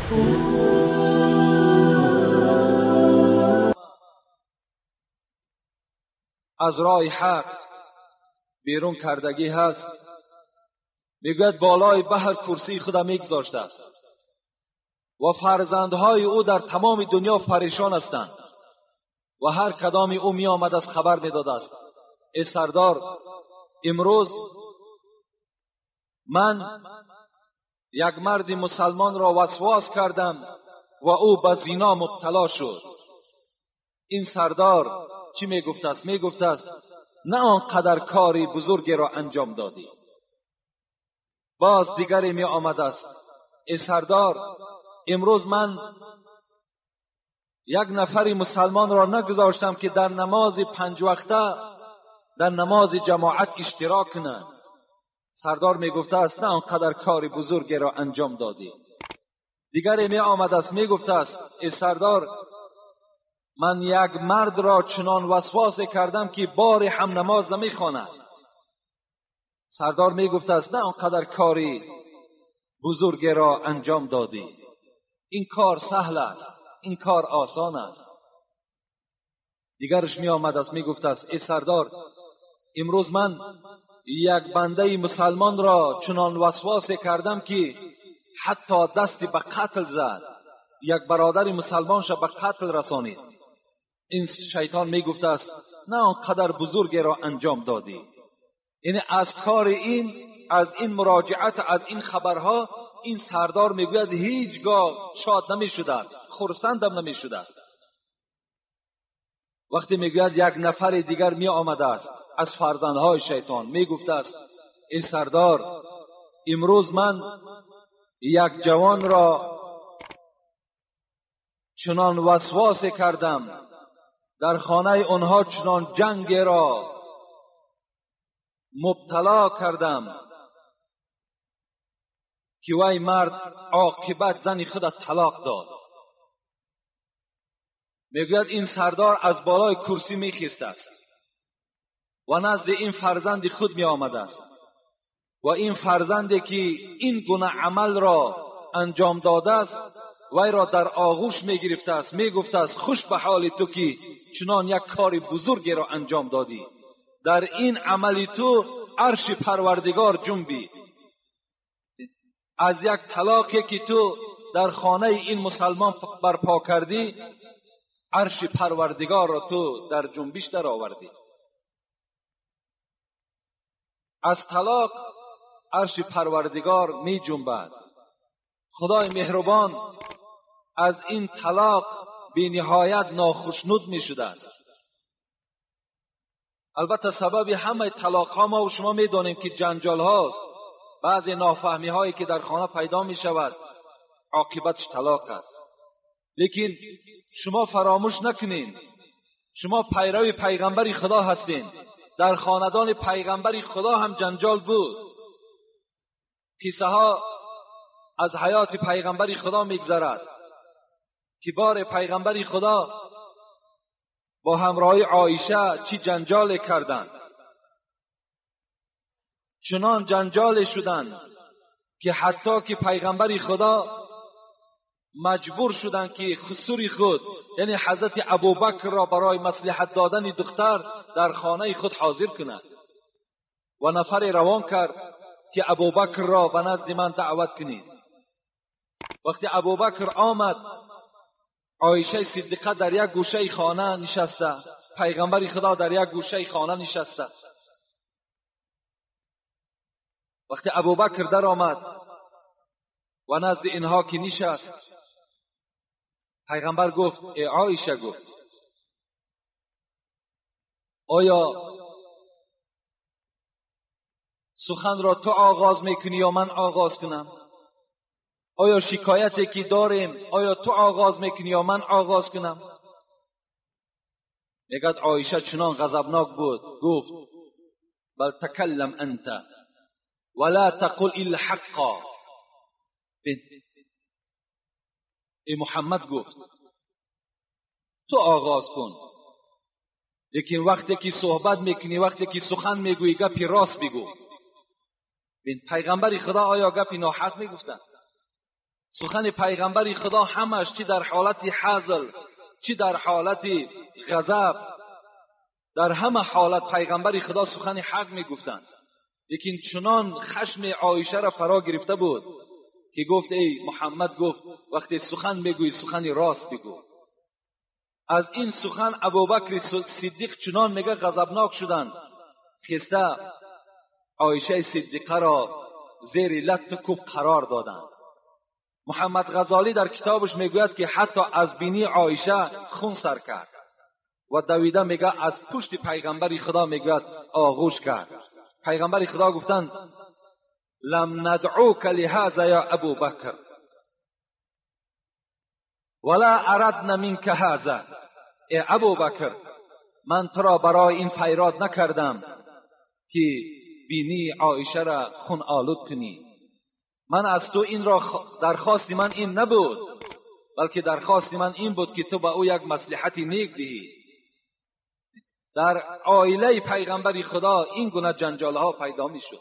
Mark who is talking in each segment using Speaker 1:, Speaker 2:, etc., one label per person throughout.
Speaker 1: از راه حق بیرون کردگی هست. میگوید بالای بحر کرسی خدا میگذاشته است و فرزندهای او در تمام دنیا پریشان هستند و هر کدام او می آمد از خبر می داده است. ای سردار، امروز من یک مرد مسلمان را وسواس کردم و او به زنا مبتلا شد. این سردار چی می گفته است؟ می گفته است نه آنقدر کاری بزرگی را انجام دادی. باز دیگری می آمد است. ای سردار، امروز من یک نفری مسلمان را نگذاشتم که در نماز 5 وقته در نماز جماعت اشتراک کنند. سردار می گفته است نه آنقدر کاری بزرگی را انجام دادی. دیگری می آمد است می گفته است ای سردار، من یک مرد را چنان وسواس کردم که بار هم نماز نمی خواند. سردار می گفته است نه آنقدر کاری بزرگی را انجام دادی. این کار سهل است، این کار آسان است. دیگرش می آمد است می گفته است ای سردار، امروز من یک بنده مسلمان را چنان وسواس کردم که حتی دستی به قتل زد، یک برادر مسلمان شب به قتل رسانید. این شیطان می گفته است نه آنقدر بزرگی را انجام دادی. یعنی از کار این، از این مراجعت، از این خبرها این سردار میگوید هیچگاه شاد نمی شده است، خرسندم نمی شده است. وقتی میگوید یک نفر دیگر می آمده است از فرزندهای شیطان می گفته است ای سردار، امروز من یک جوان را چنان وسواس کردم، در خانه آنها چنان جنگ را مبتلا کردم که وی مرد عاقبت زن خود طلاق داد. میگوید این سردار از بالای کرسی میخیسته است و نزد این فرزند خود می آمده است و این فرزندی که این گونه عمل را انجام داده است وی را در آغوش می گرفته است، می گفته است خوش به حال تو که چنان یک کار بزرگی را انجام دادی. در این عملی تو عرش پروردگار جنبی. از یک طلاقی که تو در خانه این مسلمان برپا کردی، عرش پروردگار را تو در جنبش در آوردی. از طلاق عرش پروردگار می جنبد. خدای مهربان از این طلاق بی نهایت ناخشنود می شده است. البته سبب همه طلاق ها ما و شما می دانیم که جنجال هاست. بعضی نافهمی هایی که در خانه پیدا می شود عاقبتش طلاق است. لیکن شما فراموش نکنین شما پیرو پیغمبر خدا هستین. در خاندان پیغمبر خدا هم جنجال بود. قصه ها از حیات پیغمبر خدا میگذرد که بار پیغمبر خدا با همراهی عایشه چی جنجال کردند. چنان جنجال شدند که حتی که پیغمبر خدا مجبور شدند که خسوری خود یعنی حضرت ابوبکر را برای مصلحت دادن دختر در خانه خود حاضر کند و نفر روان کرد که ابوبکر را به نزد من دعوت کنید. وقتی ابوبکر آمد، عایشه صدیقه در یک گوشه خانه نشسته، پیغمبر خدا در یک گوشه خانه نشسته. وقتی ابوبکر در آمد و نزد اینها که نشست، پیغمبر گفت ای عایشه، گفت آیا سخن را تو آغاز میکنی یا من آغاز کنم؟ آیا شکایتی که داریم آیا تو آغاز میکنی یا من آغاز کنم؟ میگد عایشه چنان غضبناک بود، گفت بل تکلم انت ولا تقل الا حقا. ای محمد، گفت تو آغاز کن، لیکن وقتی که صحبت میکنی، وقتی که سخن میگویی، گپی راست بگو. پیغمبر خدا آیا گپی ناحق میگفتند؟ سخن پیغمبر خدا همش چی در حالت حزل، چی در حالت غضب، در همه حالت پیغمبر خدا سخن حق میگفتند. لیکن چنان خشم عایشه را فرا گرفته بود که گفت ای محمد، گفت وقتی سخن میگوی سخن راست بگو. از این سخن ابوبکر صدیق چنان میگه غضبناک شدند، خسته عایشه صدیقه را زیر لت کوب قرار دادند. محمد غزالی در کتابش میگوید که حتی از بینی عایشه خون سر کرد و دویده میگه از پشت پیغمبر خدا میگوید آغوش کرد. پیغمبر خدا گفتند لم ندعوک لهذا یا ابو بکر ولا اردنا منک هذا. ای ابو بکر، من تو را برای این فریاد نکردم که بینی عایشه را خون آلود کنی. من از تو این را درخواست من این نبود، بلکه درخواست من این بود که تو به او یک مصلحت نیک دهی. در عائله پیغمبر خدا این گونه جنجال ها پیدا می شد.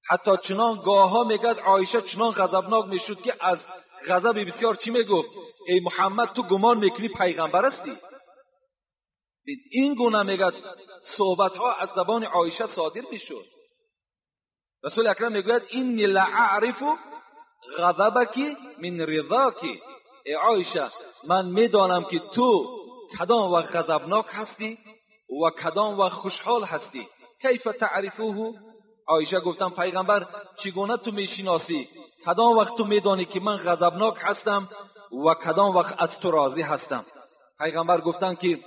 Speaker 1: حتی چنان گاه ها میگد عایشه چنان غضبناک می شد که از غضب بسیار چی می گفت؟ ای محمد، تو گمان میکنی پیغمبر هستی؟ این گونه میگد صحبت ها از زبان عایشه صادر می شد. رسول اکرم میگوید اینی لعرف غضبک من رضاک. ای عایشه، من میدانم که تو کدام وقت غضبناک هستی و کدام وقت خوشحال هستی. کیف تعرفوه؟ عایشه گفتم پیغمبر چگونه تو میشناسی؟ کدام وقت تو میدانی که من غضبناک هستم و کدام وقت از تو راضی هستم؟ پیغمبر گفتن که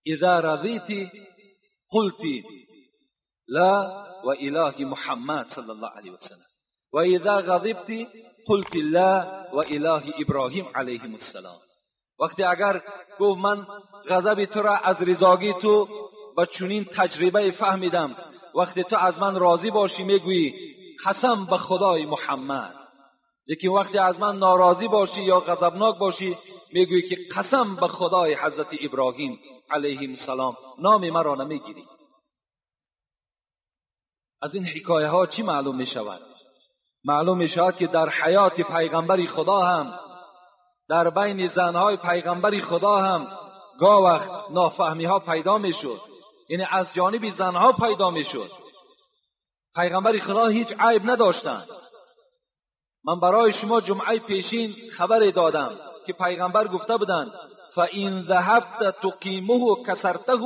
Speaker 1: اذا رضیتی قلتی لا و اله محمد صلی الله علیه وسلم و اذا غضبتی قلت لا و اله ابراهیم علیه السلام. وقتی اگر گفت من غضب تو را از رضاگی تو با چنین تجربه فهمیدم، وقتی تو از من راضی باشی میگویی قسم به خدای محمد، لیکن وقتی از من ناراضی باشی یا غضبناک باشی میگویی که قسم به خدای حضرت ابراهیم علیه السلام، نام مرا نمیگیری. از این حکایه ها چی معلوم می شود؟ معلوم می شود که در حیات پیغمبر خدا هم، در بین زنهای پیغمبر خدا هم گاه وقت نافهمی ها پیدا می شد، یعنی از جانب زنها پیدا می شد. پیغمبر خدا هیچ عیب نداشتند. من برای شما جمعه پیشین خبر دادم که پیغمبر گفته بودند فَإِنْ ذَهَبْتَ تُقِيمُهُ كَسَرْتَهُ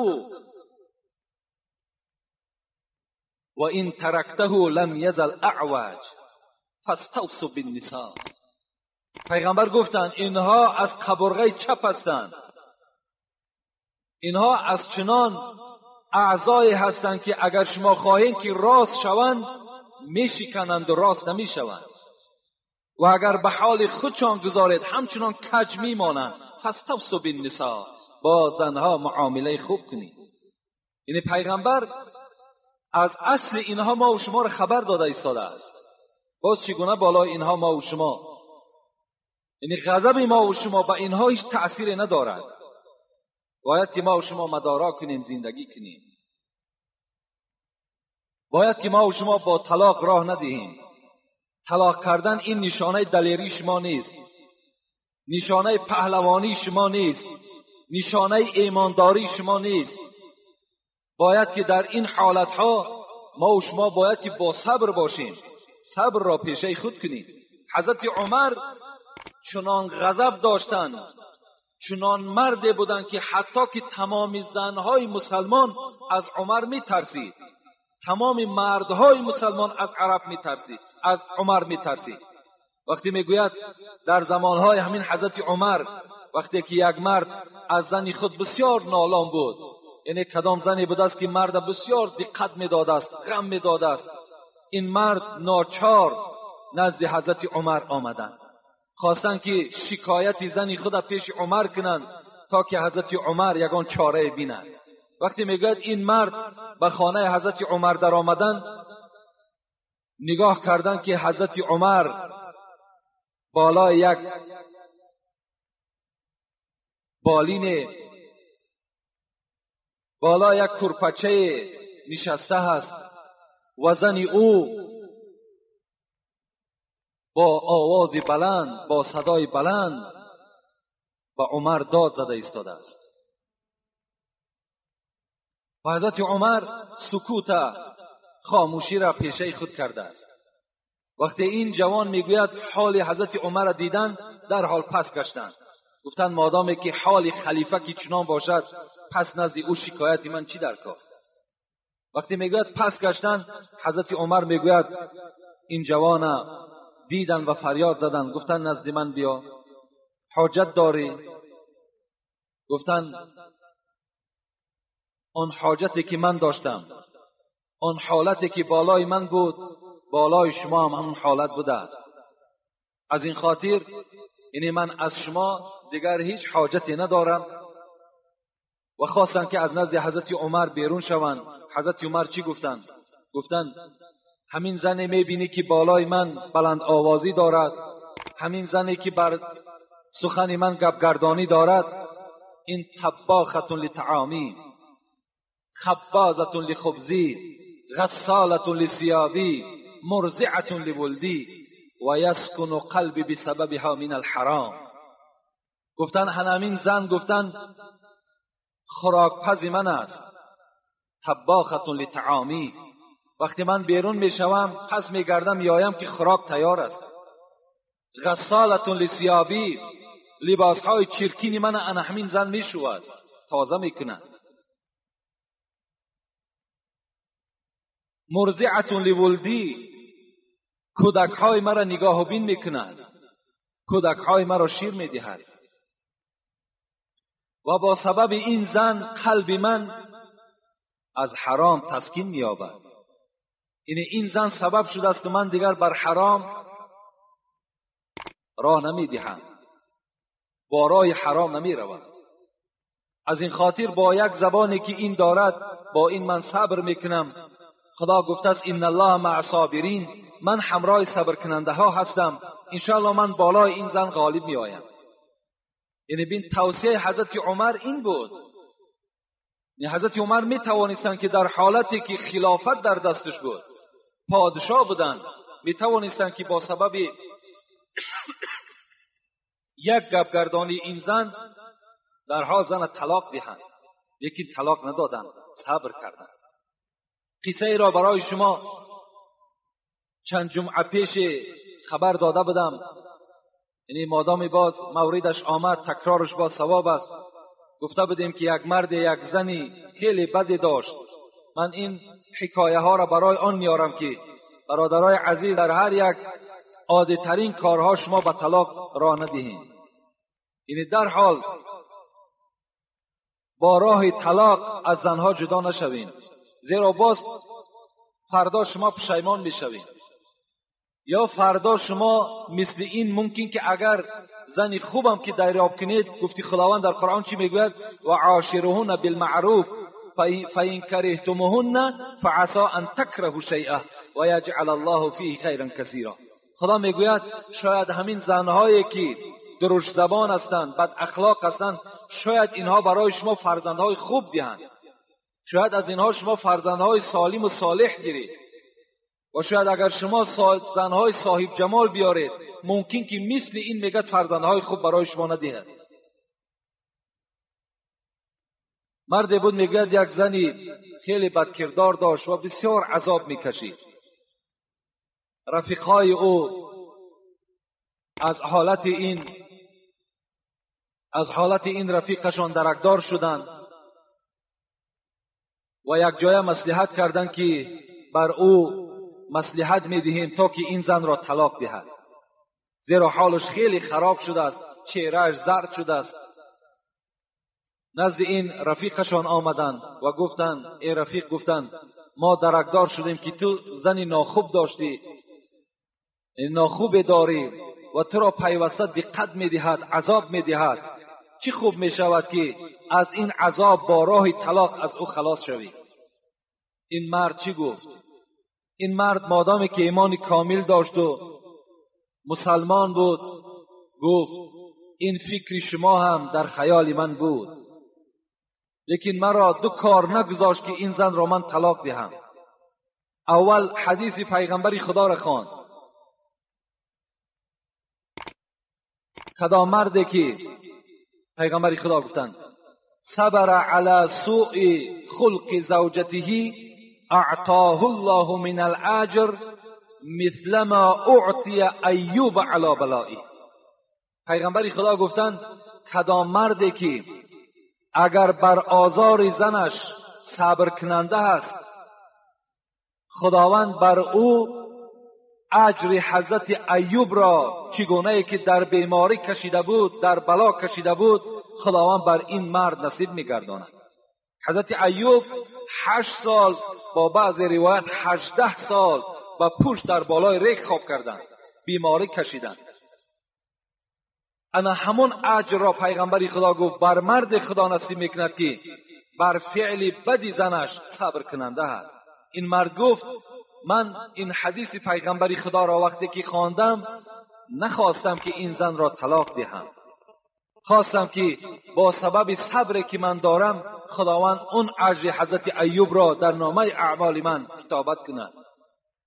Speaker 1: وَإِنْ تَرَكْتَهُ لَمْ يَزَلْ أَعْوَجَ فَاسْتَوْصُوا بِالنِّسَاءِ. پیغمبر گفتند اینها از قبرغه چپ هستند، اینها از چنان اعضای هستند که اگر شما خواهید که راست شوند میشکنند و راست نمیشوند، و اگر به حال خودشان گذارید همچنان کج میمانند. فاستوصوا بالنساء، با زنها معامله خوب کنید. یعنی پیغمبر از اصل اینها ما و شما را خبر داده ایستاده است. باز چگونه بالای اینها ما و شما، یعنی غضب ما و شما به اینها هیچ تأثیر ندارد. باید که ما و شما مدارا کنیم، زندگی کنیم. باید که ما و شما با طلاق راه ندهیم. طلاق کردن این نشانه دلیری شما نیست، نشانه پهلوانی شما نیست، نشانه ایمانداری شما نیست. باید که در این حالتها ما و شما باید که با صبر باشیم، صبر را پیشه خود کنیم. حضرت عمر چنان غضب داشتند، چنان مرد بودند که حتی که تمام زنهای مسلمان از عمر میترسید، تمام مردهای مسلمان از عرب میترسید، از عمر میترسید. وقتی میگوید در زمانهای همین حضرت عمر، وقتی که یک مرد از زن خود بسیار نالان بود، یعنی کدام زنی بود است که مرد بسیار دقت میداده است، غم میداده است، این مرد ناچار نزد حضرت عمر آمدند، خواستند که شکایت زن خود پیش عمر کنند تا که حضرت عمر یگان چاره بیند. وقتی میگوید این مرد به خانه حضرت عمر در آمدن، نگاه کردن که حضرت عمر بالای یک بالین، بالای یک کرپچه نشسته است و زن او با آواز بلند، با صدای بلند و عمر داد زده ایستاده است. و حضرت عمر سکوت، خاموشی را پیشه خود کرده است. وقتی این جوان میگوید حال حضرت عمر را دیدن، در حال پس گشتند. گفتند مادامی که حال خلیفه که چنان باشد، پس نزد او شکایت من چی در کار؟ وقتی میگوید پس گشتند، حضرت عمر میگوید این جوان دیدن و فریاد زدن. گفتند نزد من بیا، حاجت داری؟ گفتند آن حاجتی که من داشتم، آن حالتی که بالای من بود، بالای شما هم همون حالت بوده است. از این خاطر یعنی من از شما دیگر هیچ حاجتی ندارم. و خواستند که از نزد حضرت عمر بیرون شوند. حضرت عمر چی گفتند؟ گفتند همین زنی میبینی که بالای من بلند آوازی دارد، همین زنی که بر سخن من گپگردانی دارد، این طباخة لطعامی، خبازة لخبزی، غسالة لثیابی، مرضعة لولدی و یسکن قلبی بسببها من الحرام. گفتن همین زن گفتن خوراکپز من است، طباخة لطعامی. وقتی من بیرون میشوم پس میگردم میایم که خوراک تیار است. غسالة لثیابی، لباسهای چرکین من همین زن میشود، تازه میکنه. مرضعة لولدی، کودکهای مرا نگاه و بین میکند، کودکهای مرا شیر میدهد. و با سبب این زن قلب من از حرام تسکین مییابد. این زن سبب شده است و من دیگر بر حرام راه نمیدهم، با راه حرام نمیروم. از این خاطر با یک زبانی که این دارد با این من صبر میکنم. خدا گفته است ان الله مع صابرین، من همراه صبر کننده ها هستم. انشاءالله من بالای این زن غالب می آیم. یعنی بین توصیه حضرت عمر این بود. یعنی حضرت عمر می توانستند که در حالتی که خلافت در دستش بود، پادشاه بودند، می توانستند که با سبب یک گپگردانی این زن در حال زن طلاق دهند، لیکن طلاق ندادند، صبر کردند. قصه ای را برای شما چند جمعه پیش خبر داده بودم. یعنی مادامی باز موردش آمد، تکرارش باز ثواب است. گفته بودیم که یک مرد یک زنی خیلی بدی داشت. من این حکایه ها را برای آن میارم که برادرای عزیز در هر یک عادی ترین کارها شما به طلاق راه ندهید. یعنی در حال با راه طلاق از زنها جدا نشوین، زیرا باز فردا شما پشیمان میشوید. یا فردا شما مثل این ممکن که اگر زنی خوبم که دریاب کنید، گفتی خداوند در قرآن چی میگوید؟ و عاشرهن بالمعروف فإن كرهتموهن فعسى ان تكرهوا شيئا و یجعل الله فیه خیرا کثیرا. خدا میگوید شاید همین زنهایی که درشت زبان هستند، بد اخلاق هستند، شاید اینها برای شما فرزندهای خوب دهند، شاید از اینها شما فرزندهای سالم و صالح گیرید. و شاید اگر شما زنهای صاحب جمال بیارید، ممکن که مثل این میگد فرزندهای خوب برای شما ندهد. مردی بود میگد یک زنی خیلی بدکردار داشت و بسیار عذاب میکشید. رفیقهای او از حالت این رفیقشان درکدار شدند و یک جای مصلحت کردند که بر او مصلحت میدهیم تا که این زن را طلاق دهد، زیرا حالش خیلی خراب شده است، چهرهش زرد شده است. نزد این رفیقشان آمدند و گفتند، ای رفیق، گفتند ما درکدار شدیم که تو زنی ناخوب داشتی، ناخوب داری و تو را پیوسته دقت میدهد، عذاب میدهد. چی خوب میشود که از این عذاب با راه طلاق از او خلاص شوی. این مرد چی گفت؟ این مرد مادامی که ایمان کامل داشت و مسلمان بود، گفت این فکر شما هم در خیال من بود، لیکن مرا دو کار نگذاشت که این زن را من طلاق دهم. اول حدیث پیغمبر خدا را خواند کدام مردی که پیغمبر خدا گفتند صبر علی سوء خلق زوجته اعطاه الله من الاجر مثل ما اعطی ایوب علی بلائه. پیغمبر خدا گفتند کدام مردی که اگر بر آزار زنش صبر کننده است، خداوند بر او اجر حضرت ایوب را چگونه که در بیماری کشیده بود، در بلا کشیده بود، خداوند بر این مرد نصیب می‌گرداند. حضرت ایوب 8 سال، با بعض روایت 18 سال با پشت در بالای ریگ خواب کردند، بیماری کشیدند. انا همون اجر را پیغمبر خدا گفت بر مرد خدا نصیب میکند که بر فعل بدی زنش صبر کننده است. این مرد گفت من این حدیث پیغمبر خدا را وقتی که خواندم نخواستم که این زن را طلاق دهم، خواستم که با سبب صبری که من دارم خداوند اون اجر حضرت ایوب را در نامه اعمال من کتابت کند.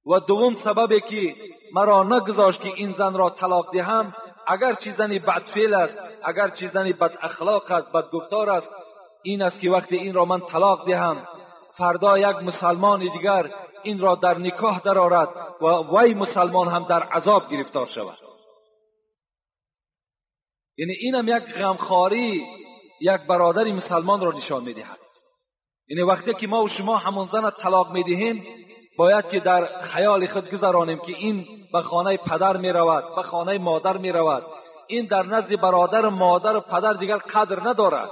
Speaker 1: و دوم سببی که مرا نگذاشت که این زن را طلاق دهم، اگر چی زنی بدفعل است، اگر چی زنی بد اخلاق است، بد گفتار است، این است که وقتی این را من طلاق دهم فردا یک مسلمان دیگر این را در نکاح درآورد و وی مسلمان هم در عذاب گرفتار شود. یعنی اینم یک غمخواری یک برادر مسلمان را نشان میدهد. یعنی وقتی که ما و شما همون زن طلاق میدهیم باید که در خیال خود گذرانیم که این به خانه پدر می رود، به خانه مادر می رود، این در نزد برادر مادر و پدر دیگر قدر ندارد.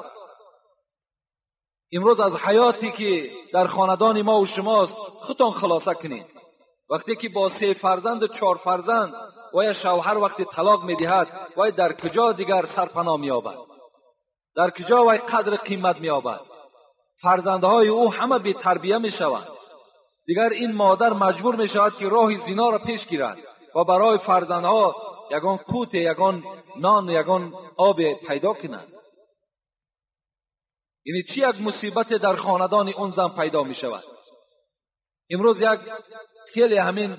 Speaker 1: امروز از حیاتی که در خاندان ما و شماست خودتان خلاصه کنید. وقتی که با 3 فرزند و 4 فرزند و یا شوهر وقتی طلاق می دهد و در کجا دیگر سرپناه می یابد؟ در کجا وی قدر قیمت می یابد؟ فرزندهای او همه بی تربیه می شوند. دیگر این مادر مجبور می شود که راه زنا را پیش گیرد و برای فرزندها یگان قوت، یگان نان، یگان آب پیدا کند. یعنی چی یک مصیبت در خاندان اون زن پیدا می شود. امروز یک خیلی همین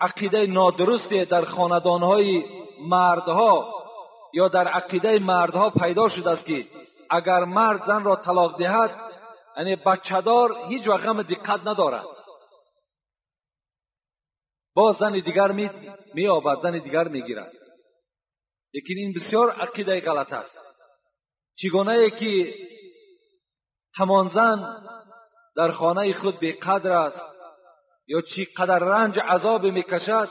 Speaker 1: عقیده نادرستی در خاندانهای مردها یا در عقیده مردها پیدا شده است که اگر مرد زن را طلاق دهد یعنی بچه‌دار هیچ وقت هم دقت ندارد، با زن دیگر می آبد، زن دیگر می گیرد. لیکن این بسیار عقیده غلط است. چگونه که همان زن در خانه خود بی قدر است یا چی قدر رنج عذاب می کشد،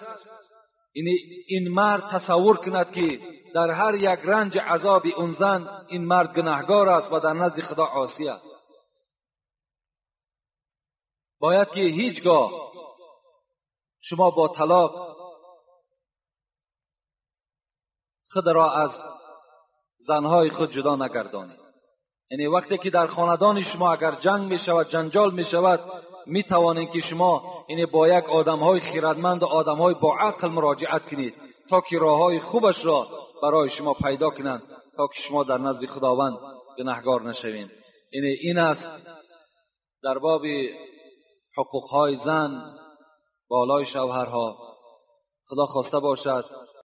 Speaker 1: این مرد تصور کند که در هر یک رنج عذاب اون زن این مرد گناهکار است و در نزد خدا عاصی است. باید که هیچگاه شما با طلاق خود را از زنهای خود جدا نگردانید. یعنی وقتی که در خاندان شما اگر جنگ می شود، جنجال می شود، می توانید که شما یعنی با یک آدمهای خیرتمند و آدمهای با عقل مراجعت کنید تا که راههای خوبش را برای شما پیدا کنند تا که شما در نزد خداوند گناهکار نشوید. یعنی این است در باب حقوقهای زن بالای شوهرها. خدا خواسته باشد